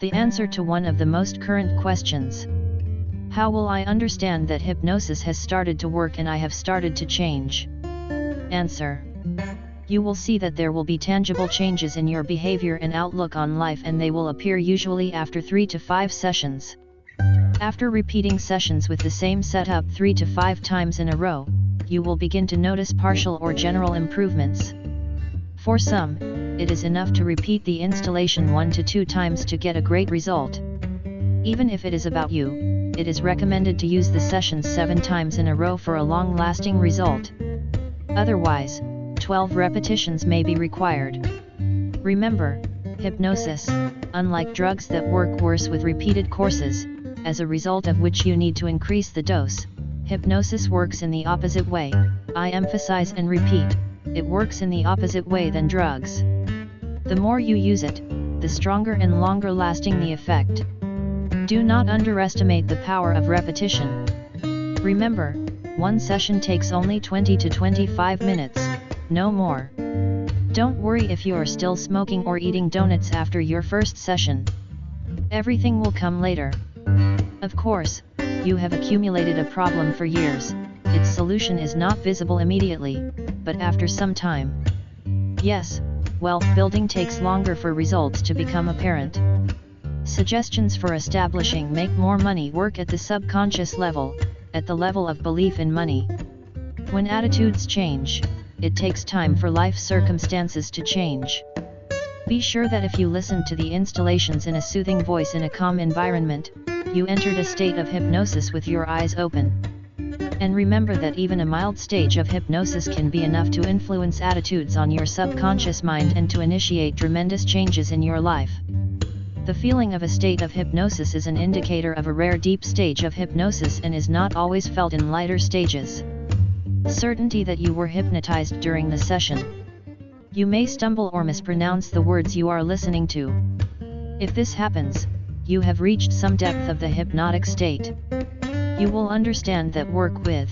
The answer to one of the most current questions. How will I understand that hypnosis has started to work and I have started to change? Answer. You will see that there will be tangible changes in your behavior and outlook on life, and they will appear usually after 3 to 5 sessions. After repeating sessions with the same setup 3 to 5 times in a row, you will begin to notice partial or general improvements. For some, it is enough to repeat the installation 1 to 2 times to get a great result. Even if it is about you, it is recommended to use the sessions 7 times in a row for a long-lasting result. Otherwise, 12 repetitions may be required. Remember, hypnosis, unlike drugs that work worse with repeated courses, as a result of which you need to increase the dose, hypnosis works in the opposite way. I emphasize and repeat, it works in the opposite way than drugs. The more you use it, the stronger and longer lasting the effect. Do not underestimate the power of repetition. Remember, one session takes only 20 to 25 minutes, no more. Don't worry if you are still smoking or eating donuts after your first session. Everything will come later. Of course, you have accumulated a problem for years. Its solution is not visible immediately, but after some time. Yes, wealth building takes longer for results to become apparent. Suggestions for establishing make more money work at the subconscious level, at the level of belief in money. When attitudes change, it takes time for life circumstances to change. Be sure that if you listen to the installations in a soothing voice in a calm environment, you entered a state of hypnosis with your eyes open. And remember that even a mild stage of hypnosis can be enough to influence attitudes on your subconscious mind and to initiate tremendous changes in your life. The feeling of a state of hypnosis is an indicator of a rare deep stage of hypnosis and is not always felt in lighter stages. Certainty that you were hypnotized during the session. You may stumble or mispronounce the words you are listening to. If this happens, you have reached some depth of the hypnotic state. You will understand that work with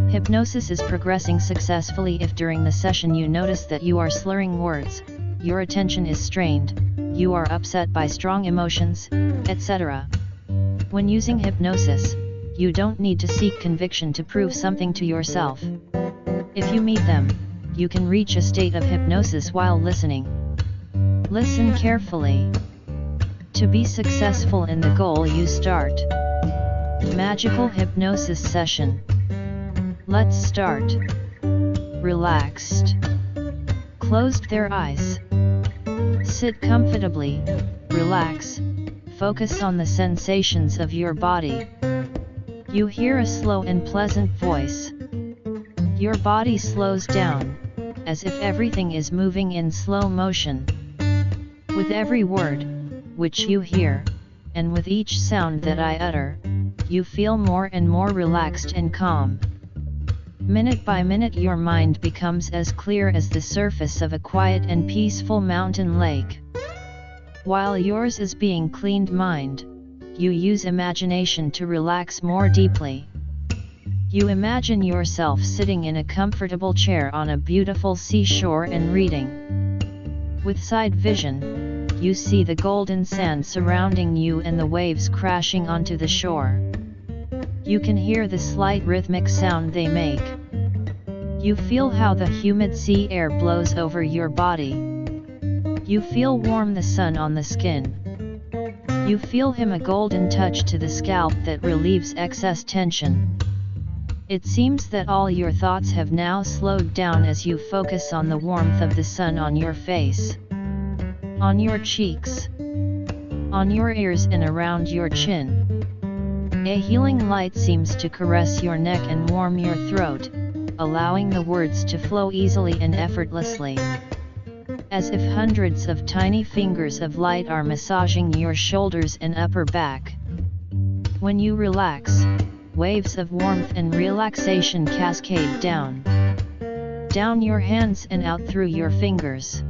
hypnosis is progressing successfully if during the session you notice that you are slurring words, your attention is strained, you are upset by strong emotions, etc. When using hypnosis, you don't need to seek conviction to prove something to yourself. If you meet them, you can reach a state of hypnosis while listening. Listen carefully. To be successful in the goal you start. Magical hypnosis session. Let's start. Relaxed. Closed their eyes. Sit comfortably, relax, focus on the sensations of your body. You hear a slow and pleasant voice. Your body slows down, as if everything is moving in slow motion. With every word, which you hear, and with each sound that I utter, you feel more and more relaxed and calm. Minute by minute your mind becomes as clear as the surface of a quiet and peaceful mountain lake. While yours is being cleaned mind, you use imagination to relax more deeply. You imagine yourself sitting in a comfortable chair on a beautiful seashore and reading. With side vision, you see the golden sand surrounding you and the waves crashing onto the shore. You can hear the slight rhythmic sound they make. You feel how the humid sea air blows over your body. You feel warm the sun on the skin. You feel him a golden touch to the scalp that relieves excess tension. It seems that all your thoughts have now slowed down as you focus on the warmth of the sun on your face, on your cheeks, on your ears and around your chin. A healing light seems to caress your neck and warm your throat, allowing the words to flow easily and effortlessly. As if hundreds of tiny fingers of light are massaging your shoulders and upper back. When you relax, waves of warmth and relaxation cascade down your hands and out through your fingers.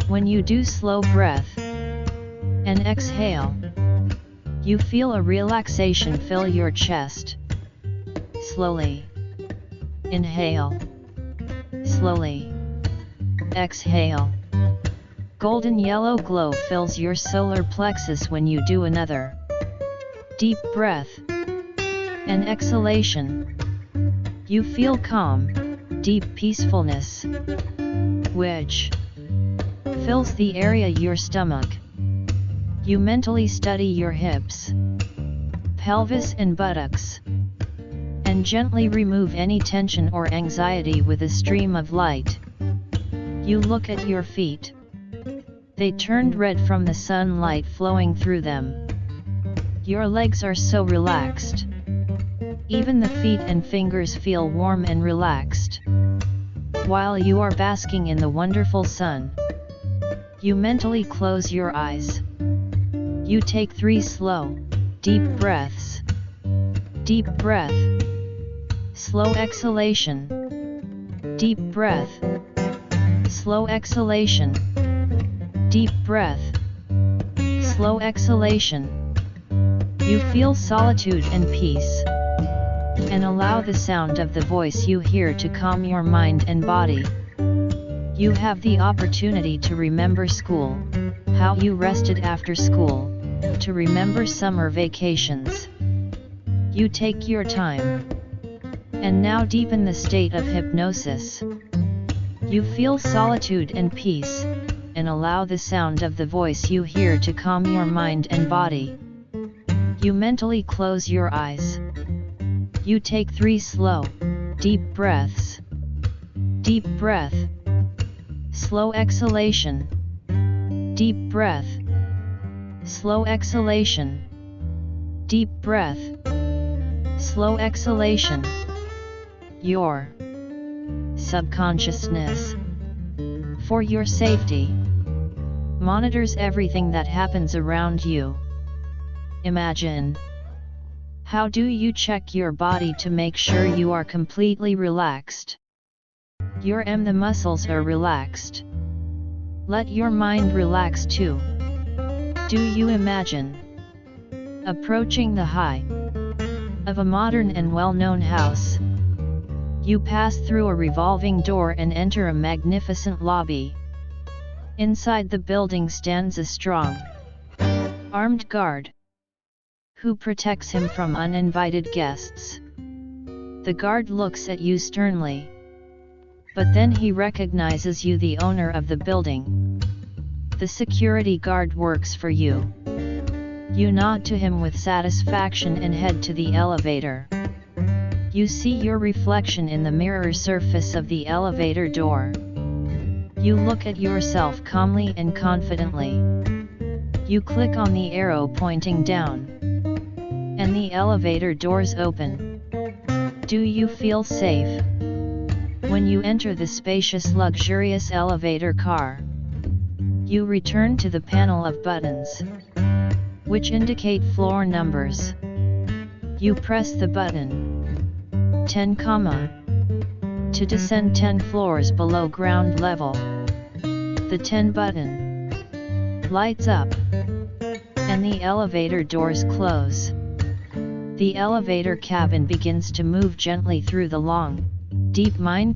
When you do slow breath and exhale, you feel a relaxation fill your chest. Slowly inhale, slowly exhale. Golden yellow glow fills your solar plexus when you do another deep breath and exhalation. You feel calm, deep peacefulness, which fills the area your stomach. You mentally study your hips, pelvis and buttocks, and gently remove any tension or anxiety with a stream of light. You look at your feet. They turned red from the sunlight flowing through them. Your legs are so relaxed. Even the feet and fingers feel warm and relaxed. While you are basking in the wonderful sun, you mentally close your eyes. You take 3 slow, deep breaths. Deep breath. Slow exhalation. Deep breath. Slow exhalation. Deep breath. Slow exhalation. You feel solitude and peace. And allow the sound of the voice you hear to calm your mind and body. You have the opportunity to remember school, how you rested after school, to remember summer vacations. You take your time. And now deepen the state of hypnosis. You feel solitude and peace, and allow the sound of the voice you hear to calm your mind and body. You mentally close your eyes. You take 3 slow, deep breaths. Deep breath. Slow exhalation. Deep breath. Slow exhalation. Deep breath. Slow exhalation. Your subconsciousness, for your safety, monitors everything that happens around you. Imagine. How do you check your body to make sure you are completely relaxed? The muscles are relaxed. Let your mind relax too. Do you imagine approaching the high of a modern and well-known house? You pass through a revolving door and enter a magnificent lobby. Inside the building stands a strong, armed guard, who protects him from uninvited guests. The guard looks at you sternly. But then he recognizes you, the owner of the building. The security guard works for you. You nod to him with satisfaction and head to the elevator. You see your reflection in the mirror surface of the elevator door. You look at yourself calmly and confidently. You click on the arrow pointing down, and the elevator doors open. Do you feel safe? When you enter the spacious, luxurious elevator car, you return to the panel of buttons, which indicate floor numbers. You press the button 10, to descend 10 floors below ground level. The 10 button lights up, and the elevator doors close. The elevator cabin begins to move gently through the long, deep mine.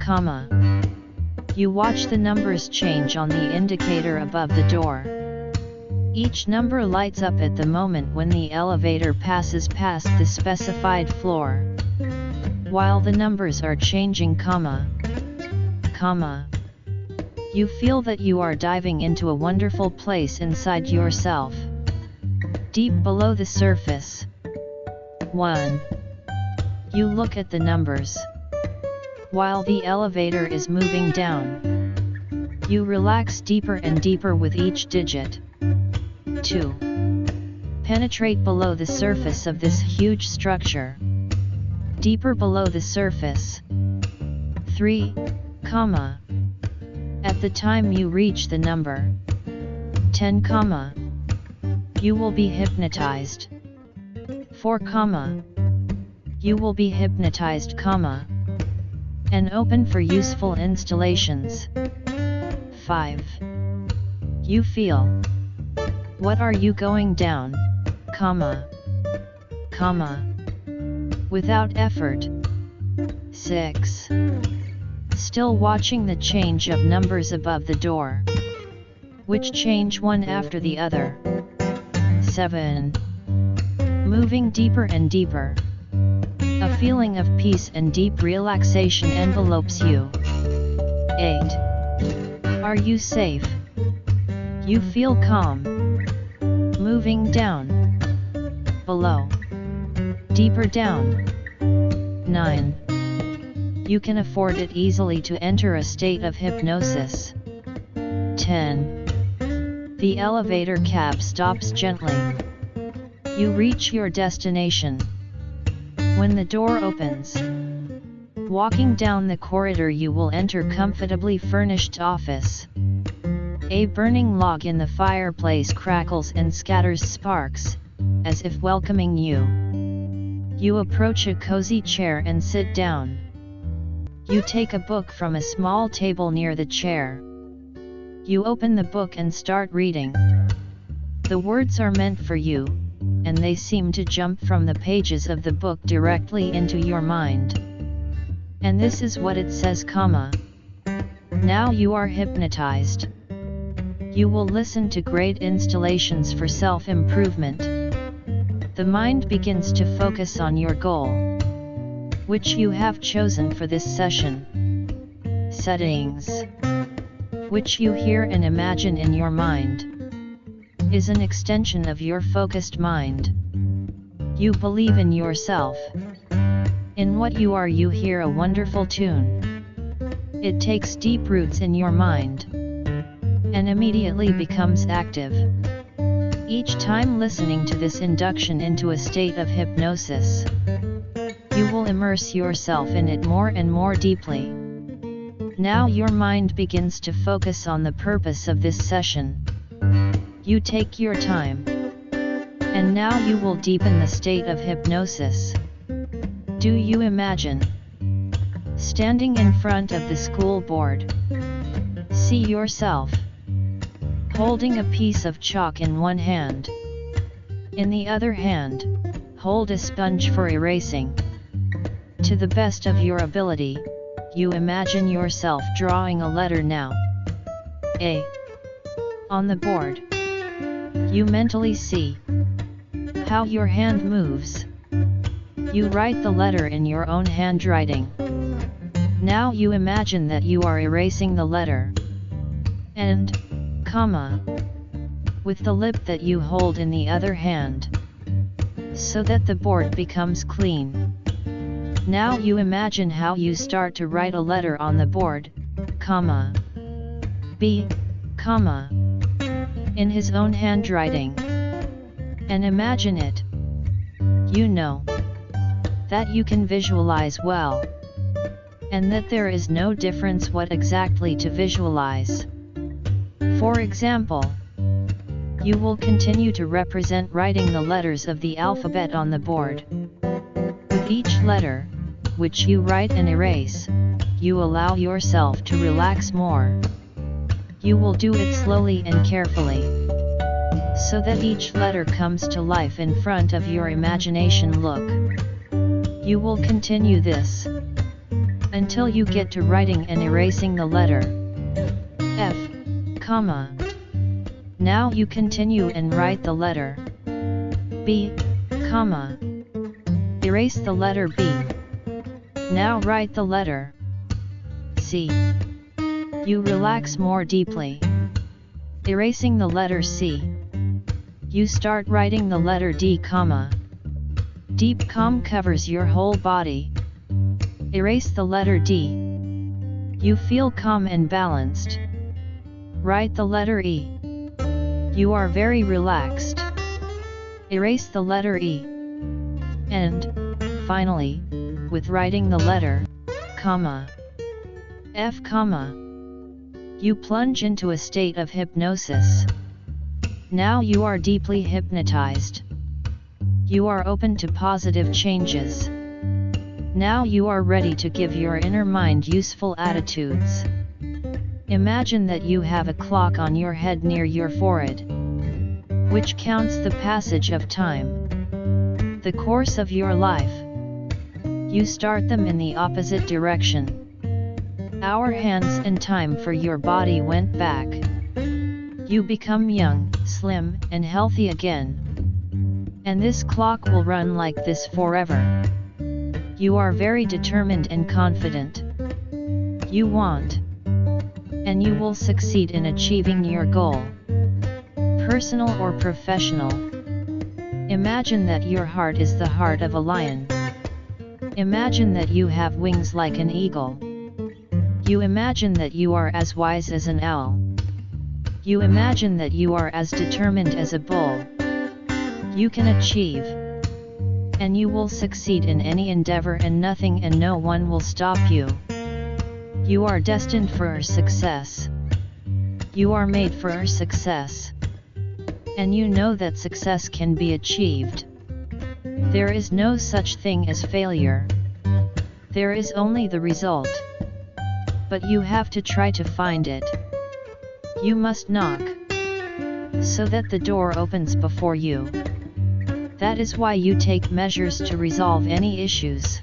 You watch the numbers change on the indicator above the door. Each number lights up at the moment when the elevator passes past the specified floor. While the numbers are changing, you feel that you are diving into a wonderful place inside yourself, deep below the surface. 1. You look at the numbers. While the elevator is moving down, you relax deeper and deeper with each digit. 2. Penetrate below the surface of this huge structure. Deeper below the surface. 3, at the time you reach the number 10, you will be hypnotized. 4, you will be hypnotized, and open for useful installations. 5. You feel. What are you going down, without effort. 6. Still watching the change of numbers above the door. which change one after the other. 7. Moving deeper and deeper. A feeling of peace and deep relaxation envelopes you. 8. Are you safe? You feel calm. Moving down. Below. Deeper down. 9. You can afford it easily to enter a state of hypnosis. 10. The elevator cab stops gently. You reach your destination. When the door opens, walking down the corridor, you will enter comfortably furnished office. A burning log in the fireplace crackles and scatters sparks, as if welcoming you. You approach a cozy chair and sit down. You take a book from a small table near the chair. You open the book and start reading. The words are meant for you, and they seem to jump from the pages of the book directly into your mind. And this is what it says, now you are hypnotized. You will listen to great installations for self-improvement. The mind begins to focus on your goal, which you have chosen for this session. Settings, which you hear and imagine in your mind, is an extension of your focused mind. You believe in yourself. In what you are, you hear a wonderful tune. It takes deep roots in your mind, and immediately becomes active. Each time listening to this induction into a state of hypnosis, you will immerse yourself in it more and more deeply. Now your mind begins to focus on the purpose of this session. You take your time, and now you will deepen the state of hypnosis. Do you imagine standing in front of the school board? See yourself holding a piece of chalk in one hand. In the other hand, hold a sponge for erasing. To the best of your ability, you imagine yourself drawing a letter now. A. On the board. You mentally see how your hand moves. You write the letter in your own handwriting. Now you imagine that you are erasing the letter. And, with the lip that you hold in the other hand, so that the board becomes clean. Now you imagine how you start to write a letter on the board, B, in his own handwriting. And imagine it. You know that you can visualize well, and that there is no difference what exactly to visualize. For example, you will continue to represent writing the letters of the alphabet on the board. With each letter, which you write and erase, you allow yourself to relax more. You will do it slowly and carefully, so that each letter comes to life in front of your imagination. Look. You will continue this until you get to writing and erasing the letter F, Now you continue and write the letter B, erase the letter B. Now write the letter C. You relax more deeply. Erasing the letter C. You start writing the letter D, Deep calm covers your whole body. Erase the letter D. You feel calm and balanced. Write the letter E. You are very relaxed. Erase the letter E. And, finally, with writing the letter, F, you plunge into a state of hypnosis. Now you are deeply hypnotized. You are open to positive changes. Now you are ready to give your inner mind useful attitudes. Imagine that you have a clock on your head near your forehead, which counts the passage of time, the course of your life. You start them in the opposite direction. Hour, hands and time for your body went back. You become young, slim, and healthy again. And this clock will run like this forever. You are very determined and confident. You want, and you will succeed in achieving your goal. Personal or professional. Imagine that your heart is the heart of a lion. Imagine that you have wings like an eagle. You imagine that you are as wise as an owl. You imagine that you are as determined as a bull. You can achieve, and you will succeed in any endeavor, and nothing and no one will stop you. You are destined for success. You are made for success. And you know that success can be achieved. There is no such thing as failure. There is only the result. But you have to try to find it. You must knock, so that the door opens before you. That is why you take measures to resolve any issues.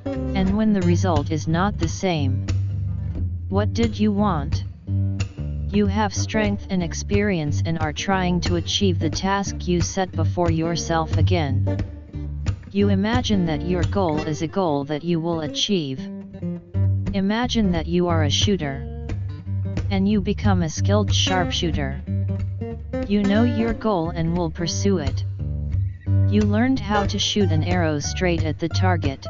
And when the result is not the same, what did you want? You have strength and experience and are trying to achieve the task you set before yourself again. You imagine that your goal is a goal that you will achieve. Imagine that you are a shooter, and you become a skilled sharpshooter. You know your goal and will pursue it. You learned how to shoot an arrow straight at the target.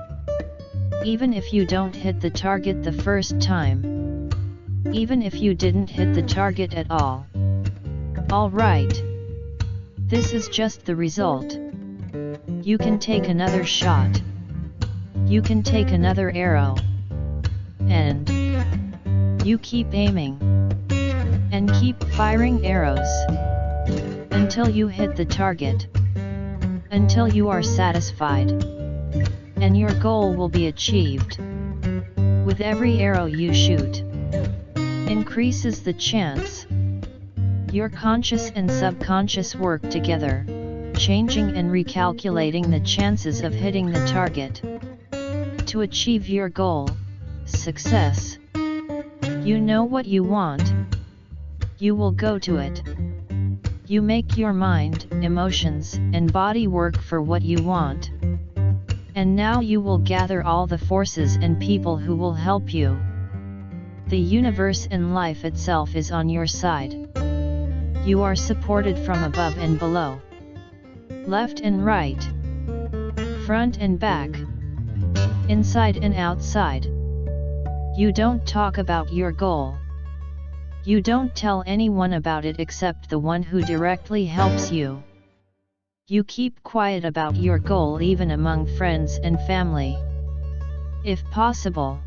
Even if you don't hit the target the first time. Even if you didn't hit the target at all. Alright. This is just the result. You can take another shot. You can take another arrow. And you keep aiming. And keep firing arrows. Until you hit the target. Until you are satisfied. And your goal will be achieved. With every arrow you shoot, increases the chance. Your conscious and subconscious work together, changing and recalculating the chances of hitting the target. To achieve your goal, success. You know what you want. You will go to it. You make your mind, emotions, and body work for what you want. And now you will gather all the forces and people who will help you. The universe and life itself is on your side. You are supported from above and below. Left and right. Front and back. Inside and outside. You don't talk about your goal. You don't tell anyone about it except the one who directly helps you. You keep quiet about your goal even among friends and family. If possible.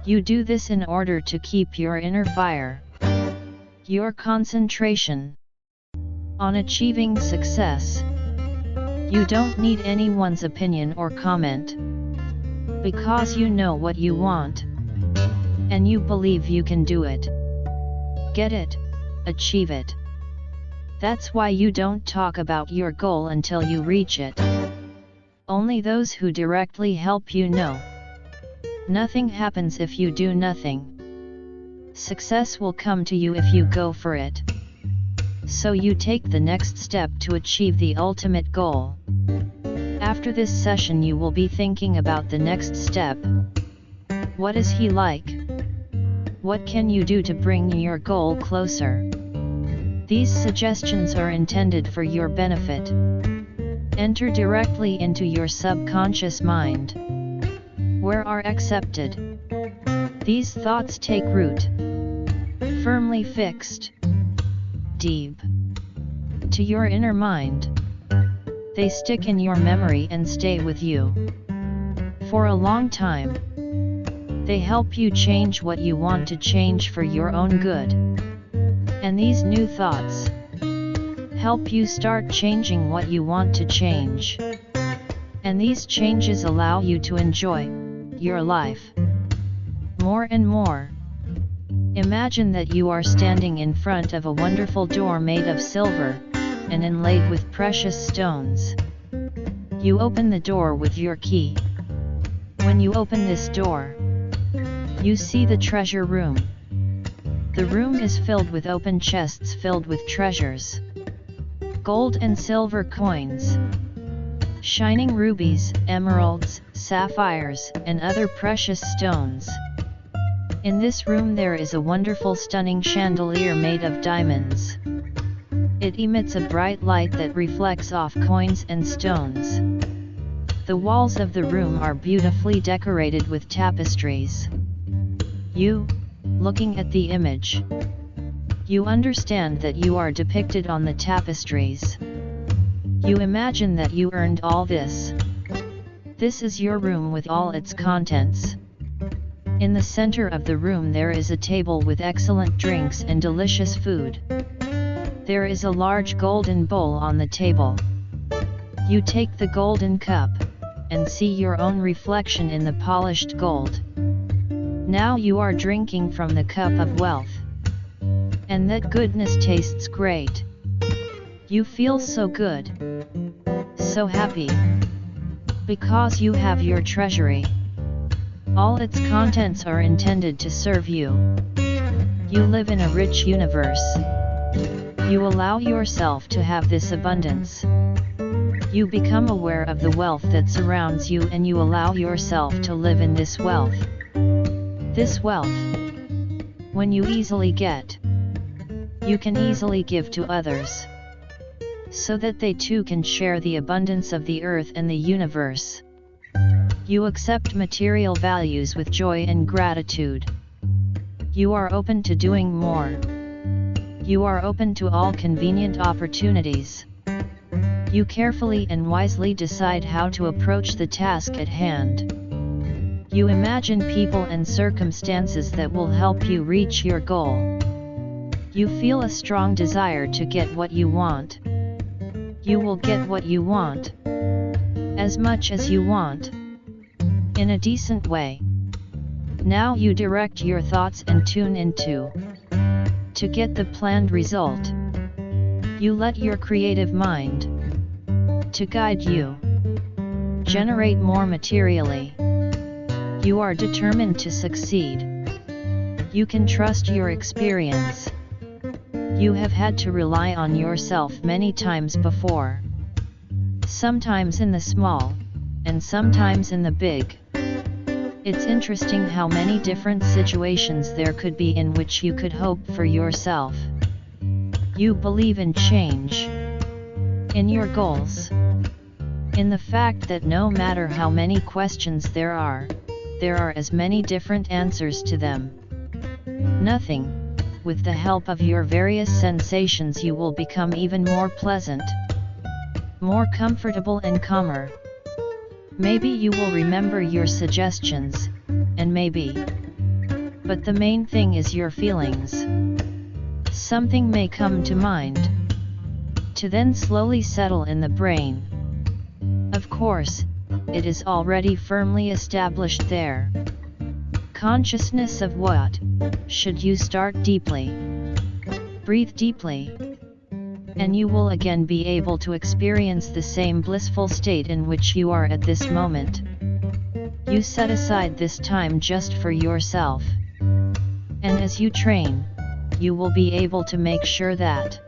You do this in order to keep your inner fire. Your concentration on achieving success. You don't need anyone's opinion or comment. Because you know what you want. And you believe you can do it. Get it, achieve it. That's why you don't talk about your goal until you reach it. Only those who directly help you know. Nothing happens if you do nothing. Success will come to you if you go for it. So you take the next step to achieve the ultimate goal. After this session you will be thinking about the next step. What is he like? What can you do to bring your goal closer? These suggestions are intended for your benefit. Enter directly into your subconscious mind, where are accepted. These thoughts take root, firmly fixed, deep, to your inner mind. They stick in your memory and stay with you for a long time. They help you change what you want to change for your own good. And these new thoughts help you start changing what you want to change. And these changes allow you to enjoy your life more and more. Imagine that you are standing in front of a wonderful door made of silver and inlaid with precious stones. You open the door with your key. When you open this door, you see the treasure room. The room is filled with open chests filled with treasures. Gold and silver coins. Shining rubies, emeralds, sapphires, and other precious stones. In this room there is a wonderful stunning chandelier made of diamonds. It emits a bright light that reflects off coins and stones. The walls of the room are beautifully decorated with tapestries. You, looking at the image, you understand that you are depicted on the tapestries. You imagine that you earned all this. This is your room with all its contents. In the center of the room there is a table with excellent drinks and delicious food. There is a large golden bowl on the table. You take the golden cup, and see your own reflection in the polished gold. Now you are drinking from the cup of wealth. And that goodness tastes great. You feel so good. So happy. Because you have your treasury. All its contents are intended to serve you. You live in a rich universe. You allow yourself to have this abundance. You become aware of the wealth that surrounds you and you allow yourself to live in this wealth. This wealth, when you easily get, you can easily give to others, so that they too can share the abundance of the earth and the universe. You accept material values with joy and gratitude. You are open to doing more. You are open to all convenient opportunities. You carefully and wisely decide how to approach the task at hand. You imagine people and circumstances that will help you reach your goal. You feel a strong desire to get what you want. You will get what you want. As much as you want. In a decent way. Now you direct your thoughts and tune into to get the planned result. You let your creative mind to guide you. Generate more materially. You are determined to succeed. You can trust your experience. You have had to rely on yourself many times before. Sometimes in the small, and sometimes in the big. It's interesting how many different situations there could be in which you could hope for yourself. You believe in change. In your goals. In the fact that no matter how many questions there are as many different answers to them. Nothing, with the help of your various sensations you will become even more pleasant, more comfortable and calmer. Maybe you will remember your suggestions, and maybe. But the main thing is your feelings. Something may come to mind, to then slowly settle in the brain. Of course, it is already firmly established there. Consciousness of what? Should you start deeply? Breathe deeply. And you will again be able to experience the same blissful state in which you are at this moment. You set aside this time just for yourself. And as you train, you will be able to make sure that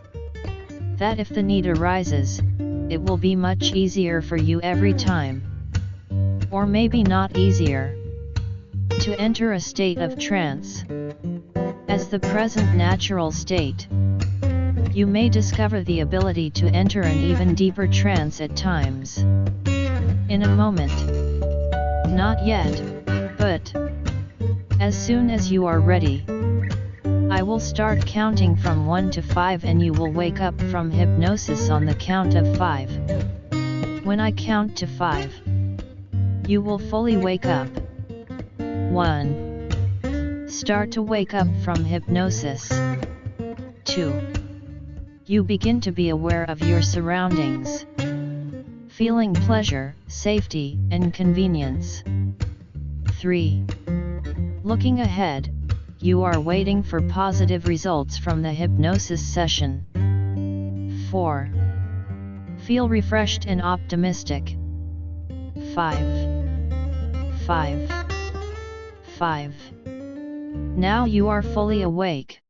if the need arises, it will be much easier for you every time. Or maybe not easier. To enter a state of trance. As the present natural state. You may discover the ability to enter an even deeper trance at times. In a moment. Not yet, but as soon as you are ready. I will start counting from 1 to 5 and you will wake up from hypnosis on the count of 5. When I count to 5, you will fully wake up. 1. Start to wake up from hypnosis. 2. You begin to be aware of your surroundings. Feeling pleasure, safety, and convenience. 3. Looking ahead, you are waiting for positive results from the hypnosis session. 4. Feel refreshed and optimistic. 5. 5. Now you are fully awake.